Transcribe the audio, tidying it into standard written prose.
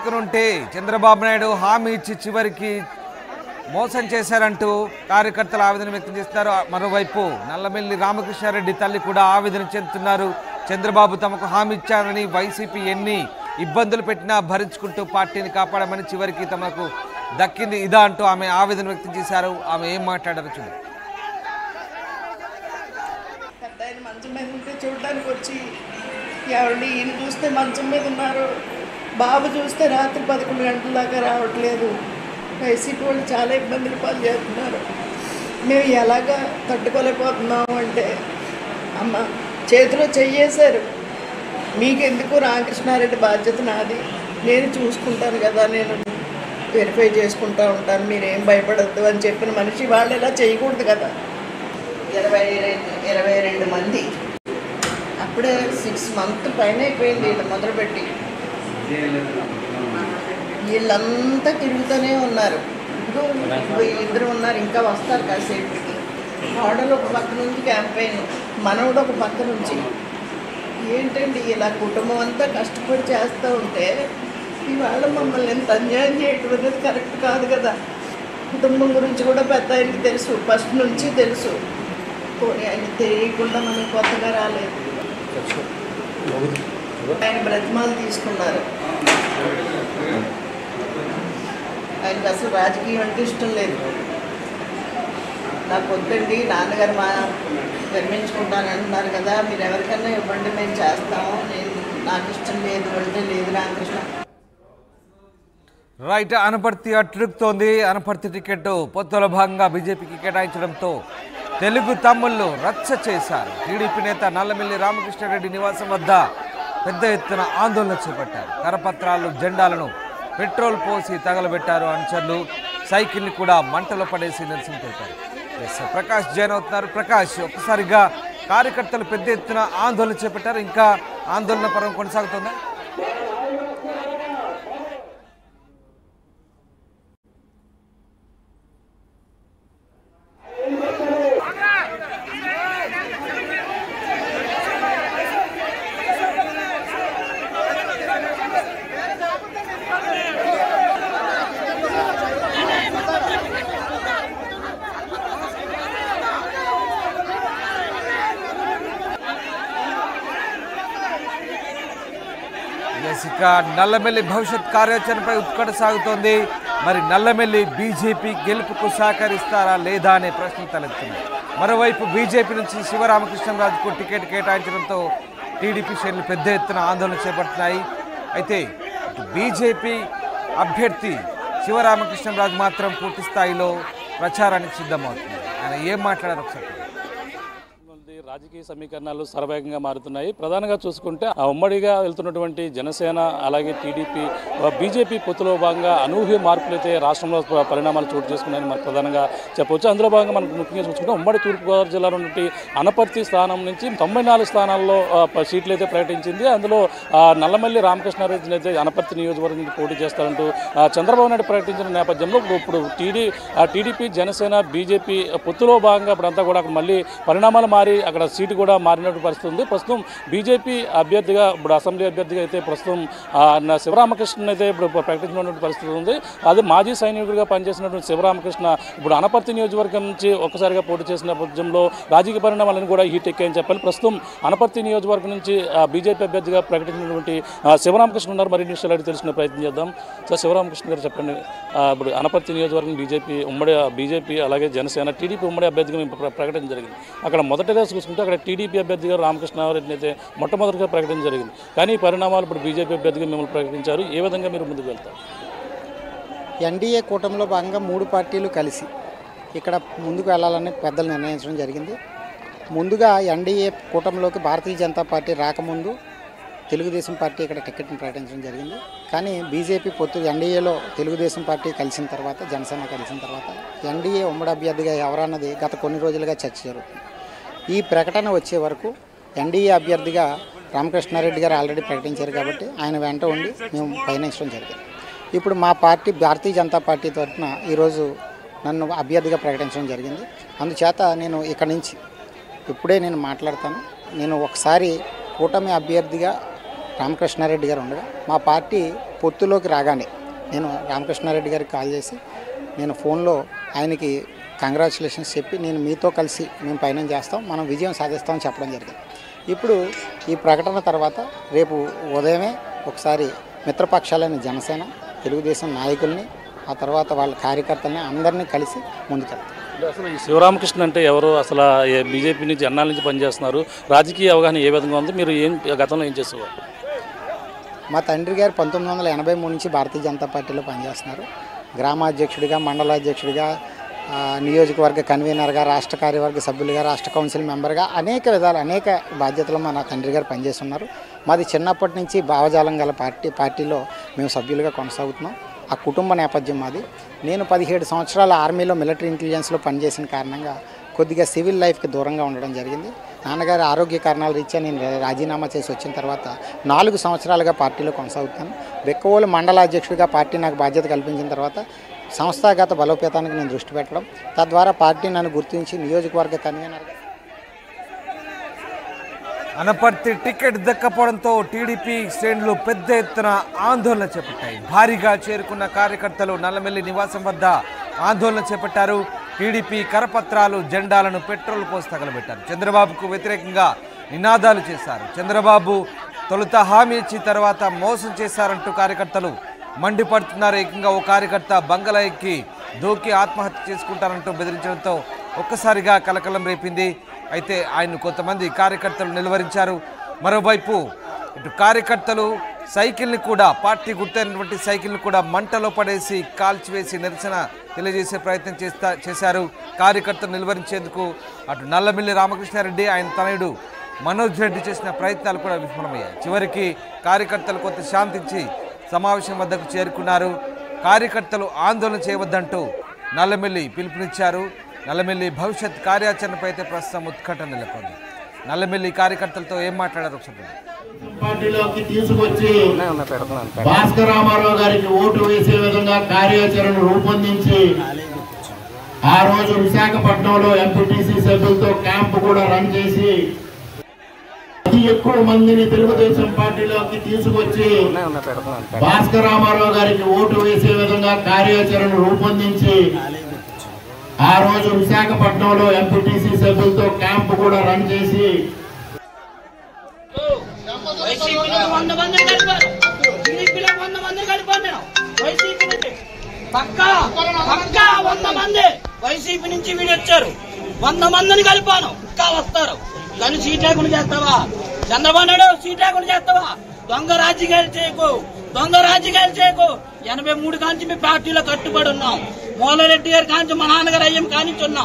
పక్కనుంటే చంద్రబాబు నాయుడు హామీ ఇచ్చి చివరికి మోసం చేశారంటూ కార్యకర్తలు ఆవేదన వ్యక్తం చేస్తున్నారు. మరోవైపు నల్లమెల్లి రామకృష్ణారెడ్డి తల్లి కూడా ఆవేదన చెందుతున్నారు. చంద్రబాబు తమకు హామీ ఇచ్చారని వైసీపీ ఎన్ని ఇబ్బందులు పెట్టినా భరించుకుంటూ పార్టీని కాపాడమని చివరికి తమకు దక్కింది ఇదా అంటూ ఆమె ఆవేదన వ్యక్తం చేశారు. ఆమె ఏం మాట్లాడారో చూడండి. మంచం మీద ఉంటే చూడడానికి వచ్చి ఎవరిని ఈయన చూస్తే మంచం మీద ఉన్నారు, బాబు చూస్తే రాత్రి 11 గంటల దాకా రావట్లేదు. వైసీపీ వాళ్ళు చాలా ఇబ్బందులు పాలు చేస్తున్నారు. మేము ఎలాగా తట్టుకోలేకపోతున్నాము అంటే, అమ్మ చేతిలో చెయ్యేశారు, మీకెందుకు రామకృష్ణారెడ్డి బాధ్యత నాది, నేను చూసుకుంటాను కదా, నేను వెరిఫై చేసుకుంటూ ఉంటాను, మీరేం భయపడద్దు అని చెప్పిన మనిషి వాళ్ళు ఇలా చేయకూడదు కదా. 22 మంది అప్పుడే 6 months పైన అయిపోయింది వీళ్ళు మొదలుపెట్టి. వీళ్ళంతా తిరుగుతూనే ఉన్నారు. ఇద్దరు ఉన్నారు, ఇంకా వస్తారు కాసేపటికి. కోడలు ఒక పక్క నుంచి క్యాంపెయిన్, మనవడు ఒక పక్క నుంచి. ఏంటండి ఇలా కుటుంబం అంతా కష్టపడి చేస్తూ ఉంటే ఇవాళ మమ్మల్ని ఎంత అన్యాయం చేయటం అనేది కరెక్ట్ కాదు కదా. కుటుంబం గురించి కూడా పెద్ద ఆయనకి తెలుసు, ఫస్ట్ నుంచి తెలుసు. పోనీ ఆయన తెలియకుండా మనకు కొత్తగా రాలేదు. ఆయన బ్రతిమాలు తీసుకున్నారు. ఆయనకి అసలు రాజకీయం అంటే ఇష్టం లేదు. నాకు వద్దండి, నాన్నగారు జన్మించుకుంటాను అంటున్నారు కదా, మీరు ఎవరికైనా ఇవ్వండి, మేము చేస్తాము, నాకు ఇష్టం లేదు అంటే లేదు రామకృష్ణ. రైట్, అనపర్తి అట్లుతోంది. అనపర్తి టికెట్ పొత్తులో భాగంగా బీజేపీకి కేటాయించడంతో తెలుగు తమ్ముళ్ళు రచ్చ చేశారు. టీడీపీ నేత నల్లమెల్లి రామకృష్ణారెడ్డి నివాసం వద్ద పెద్ద ఎత్తున ఆందోళన చేపట్టారు. కరపత్రాలు, జెండాలను పెట్రోల్ పోసి తగలబెట్టారు. అనుచరులు సైకిల్ని కూడా మంటలో పడేసి నిరసన తెలిపారు. ప్రకాష్ జాయిన్ అవుతున్నారు. ప్రకాష్, ఒక్కసారిగా కార్యకర్తలు పెద్ద ఎత్తున ఆందోళన చేపట్టారు. ఇంకా ఆందోళన పర్వం కొనసాగుతుందా? ఇక నల్లమెల్లి భవిష్యత్ కార్యాచరణపై ఉత్కంఠ సాగుతోంది. మరి నల్లమెల్లి బీజేపీ గెలుపుకు సహకరిస్తారా లేదా అనే ప్రశ్నలు తలెత్తున్నాయి. మరోవైపు బీజేపీ నుంచి శివరామకృష్ణరాజుకు టికెట్ కేటాయించడంతో టీడీపీ శ్రేణులు పెద్ద ఎత్తున ఆందోళన చేపడుతున్నాయి. అయితే బీజేపీ అభ్యర్థి శివరామకృష్ణరాజు మాత్రం పూర్తి స్థాయిలో ప్రచారానికి సిద్ధమవుతుంది. ఆయన ఏం మాట్లాడారు ఒకసారి. రాజకీయ సమీకరణాలు సర్వేగంగా మారుతున్నాయి. ప్రధానంగా చూసుకుంటే ఉమ్మడిగా వెళ్తున్నటువంటి జనసేన అలాగే టీడీపీ బీజేపీ పొత్తులో భాగంగా అనూహ్య మార్పులైతే రాష్ట్రంలో పరిణామాలు చోటు చేసుకున్నాయని మనకు ప్రధానంగా చెప్పవచ్చు. అందులో భాగంగా మనకు ముఖ్యంగా చూసుకుంటే ఉమ్మడి తూర్పుగోదావరి జిల్లాలో ఉన్నటువంటి అనపర్తి స్థానం నుంచి 94 స్థానాల్లో సీట్లు అయితే ప్రకటించింది. అందులో నల్లమెల్లి రామకృష్ణారెడ్డిని అయితే అనపర్తి నియోజకవర్గం నుంచి పోటీ చేస్తారంటూ చంద్రబాబు నాయుడు ప్రకటించిన నేపథ్యంలో ఇప్పుడు టీడీపీ జనసేన బీజేపీ పొత్తులో భాగంగా ఇప్పుడంతా కూడా అక్కడ మళ్ళీ పరిణామాలు మారి అక్కడ సీటు కూడా మారినట్టు పరిస్థితి ఉంది. ప్రస్తుతం బీజేపీ అభ్యర్థిగా ఇప్పుడు అసెంబ్లీ అభ్యర్థిగా అయితే ప్రస్తుతం శివరామకృష్ణ అయితే ఇప్పుడు ప్రకటించినటువంటి పరిస్థితి ఉంది. అది మాజీ సైనికుడిగా పనిచేసినటువంటి శివరామకృష్ణ ఇప్పుడు అనపర్తి నియోజకవర్గం నుంచి ఒక్కసారిగా పోటీ చేసిన నేపథ్యంలో రాజకీయ పరిణామాలను కూడా హీట్ ఎక్కాయని చెప్పాలి. ప్రస్తుతం అనపర్తి నియోజకవర్గం నుంచి బీజేపీ అభ్యర్థిగా ప్రకటించినటువంటి శివరామకృష్ణ ఉన్నారు. మరిన్ని విషయాలు అడిగి తెలుసుకునే ప్రయత్నం చేద్దాం. సార్, శివరామకృష్ణ గారు చెప్పండి, ఇప్పుడు అనపర్తి నియోజకవర్గం బీజేపీ అలాగే జనసేన టీడీపీ ఉమ్మడి అభ్యర్థిగా మేము ప్రకటన జరిగింది. అక్కడ మొదటగా చూసుకుంటే అక్కడ టీడీపీ అభ్యర్థిగా రామకృష్ణారెడ్డిని అయితే మొట్టమొదటిగా ప్రకటన జరిగింది. కానీ ఈ పరిణామాలు ఇప్పుడు బీజేపీ అభ్యర్థిగా మిమ్మల్ని ప్రకటించారు. ఏ విధంగా మీరు ముందుకు వెళ్తారు? ఎన్డీఏ కూటమిలో భాగంగా 3 పార్టీలు కలిసి ఇక్కడ ముందుకు వెళ్ళాలని పెద్దలు నిర్ణయించడం జరిగింది. ముందుగా ఎన్డీఏ కూటమిలోకి భారతీయ జనతా పార్టీ రాకముందు తెలుగుదేశం పార్టీ ఇక్కడ టికెట్ని ప్రకటించడం జరిగింది. కానీ బీజేపీ పొత్తు ఎన్డీఏలో తెలుగుదేశం పార్టీ కలిసిన తర్వాత, జనసేన కలిసిన తర్వాత ఎన్డీఏ ఉమ్మడి అభ్యర్థిగా ఎవరన్నది గత కొన్ని రోజులుగా చర్చ జరుగుతుంది. ఈ ప్రకటన వచ్చే వరకు ఎన్డీఏ అభ్యర్థిగా రామకృష్ణారెడ్డి గారు ఆల్రెడీ ప్రకటించారు కాబట్టి ఆయన వెంట ఉండి మేము పయనించడం జరిగింది. ఇప్పుడు మా పార్టీ భారతీయ జనతా పార్టీ తరఫున ఈరోజు నన్ను అభ్యర్థిగా ప్రకటించడం జరిగింది. అందుచేత నేను ఇక్కడి నుంచి ఇప్పుడే నేను మాట్లాడతాను. నేను ఒకసారి కూటమి అభ్యర్థిగా రామకృష్ణారెడ్డి గారు ఉండగా మా పార్టీ పొత్తులోకి రాగానే నేను రామకృష్ణారెడ్డి గారికి కాల్ చేసి నేను ఫోన్లో ఆయనకి కంగ్రాచులేషన్స్ చెప్పి నేను మీతో కలిసి మేము పయనం చేస్తాం, మనం విజయం సాధిస్తామని చెప్పడం జరిగింది. ఇప్పుడు ఈ ప్రకటన తర్వాత రేపు ఉదయమే ఒకసారి మిత్రపక్షాలైన జనసేన, తెలుగుదేశం నాయకుల్ని, ఆ తర్వాత వాళ్ళ కార్యకర్తల్ని అందరినీ కలిసి ముందుకెళ్తాం. అసలు ఈ శివరామకృష్ణ అంటే ఎవరు? అసలు బీజేపీ నుంచి ఎన్నాళ్ళ నుంచి పనిచేస్తున్నారు? రాజకీయ అవగాహన ఏ విధంగా ఉంది? మీరు గతంలో ఏం చేసేవారు? మా తండ్రి గారు 1983 నుంచి భారతీయ జనతా పార్టీలో పనిచేస్తున్నారు. గ్రామాధ్యక్షుడిగా, మండలాధ్యక్షుడిగా, నియోజకవర్గ కన్వీనర్గా, రాష్ట్ర కార్యవర్గ సభ్యులుగా, రాష్ట్ర కౌన్సిల్ మెంబర్గా అనేక బాధ్యతలు మా తండ్రి గారు పనిచేస్తున్నారు. మాది చిన్నప్పటి నుంచి భావజాలం గల పార్టీలో మేము సభ్యులుగా కొనసాగుతున్నాం. ఆ కుటుంబ నేపథ్యం మాది. నేను 17 సంవత్సరాల ఆర్మీలో మిలిటరీ ఇంటెలిజెన్స్లో పనిచేసిన కారణంగా కొద్దిగా సివిల్ లైఫ్కి దూరంగా ఉండడం జరిగింది. నాన్నగారి ఆరోగ్య కారణాల రీత్యా నేను రాజీనామా చేసి వచ్చిన తర్వాత 4 సంవత్సరాలుగా పార్టీలో కొనసాగుతాను. బెక్కవోలు మండలాధ్యక్షుడిగా పార్టీ నాకు బాధ్యత కల్పించిన తర్వాత సంస్థాగత బలోపేతానికి నేను దృష్టి పెట్టడం, తద్వారా పార్టీ నన్ను గుర్తించి నియోజకవర్గ కన్వీనర్గా. అనపర్తి టికెట్ దక్కపోవడంతో టీడీపీ శ్రేణులు పెద్ద ఎత్తున ఆందోళన చేపట్టాయి. భారీగా చేరుకున్న కార్యకర్తలు నల్లమెల్లి నివాసం వద్ద ఆందోళన చేపట్టారు. టీడీపీ కరపత్రాలు, జెండాలను పెట్రోల్ పోసి తగలబెట్టారు. చంద్రబాబుకు వ్యతిరేకంగా నినాదాలు చేశారు. చంద్రబాబు తొలుత హామీ ఇచ్చి తర్వాత మోసం చేశారంటూ కార్యకర్తలు మండిపడుతున్నారు. ఏకంగా ఓ కార్యకర్త బంగళా ఎక్కి దూకి ఆత్మహత్య చేసుకుంటారంటూ బెదిరించడంతో ఒక్కసారిగా కలకలం రేపింది. అయితే ఆయన కొంతమంది కార్యకర్తలు నిలువరించారు. మరోవైపు ఇటు కార్యకర్తలు సైకిల్ని కూడా, పార్టీ గుర్తైనటువంటి సైకిల్ని కూడా మంటలో పడేసి కాల్చివేసి నిరసన తెలియజేసే ప్రయత్నం చేశారు. కార్యకర్తలు నిలువరించేందుకు అటు నల్లమిల్లి రామకృష్ణారెడ్డి, ఆయన తనయుడు మనోజ్ రెడ్డి చేసిన ప్రయత్నాలు కూడా విఫలమయ్యాయి. చివరికి కార్యకర్తలు కొంత శాంతించి సమావేశం వద్దకు చేరుకున్నారు. కార్యకర్తలు ఆందోళన చేయవద్దంటూ నల్లమిల్లి పిలుపునిచ్చారు. నల్లమిల్లి భవిష్యత్ కార్యాచరణపై అయితే ప్రస్తుతం ఉత్కంఠ నెలకొంది. నల్లమిల్లి కార్యకర్తలతో ఏం మాట్లాడారు ఒకసారి. పార్టీలోకి తీసుకొచ్చి భాస్కర్ రామారావు గారికి ఓటు వేసే విధంగా కార్యాచరణ రూపొందించి ఆ రోజు విశాఖపట్నంలో ఎంపీటీసీ సభ్యులతో క్యాంపు కూడా రన్ చేసి అతి ఎక్కువ మందిని తెలుగుదేశం పార్టీలోకి తీసుకొచ్చి భాస్కర్ రామారావు గారికి ఓటు వేసే విధంగా కార్యాచరణ రూపొందించి ఆ రోజు విశాఖపట్నంలో ఎంపీటీసీ సభ్యులతో క్యాంపు కూడా రన్ చేసి వైసీపీ నుంచి వీడు వచ్చారు, 100 మందిని కలిపాను, ఇంకా వస్తారు. కానీ సీట్ లేకుండా చేస్తావా? చంద్రబాబు నాయుడు సీట్ లేకుండా చేస్తావా? దొంగ రాజకీయాలు చేయకు, దొంగ రాజకీయాలు చేయకు. 83 కాంచి మీ పార్టీలో కట్టుబడి ఉన్నాం. మూలారెడ్డి గారి కాంచి మా నాన్నగారు అయ్యం కానించున్నాం.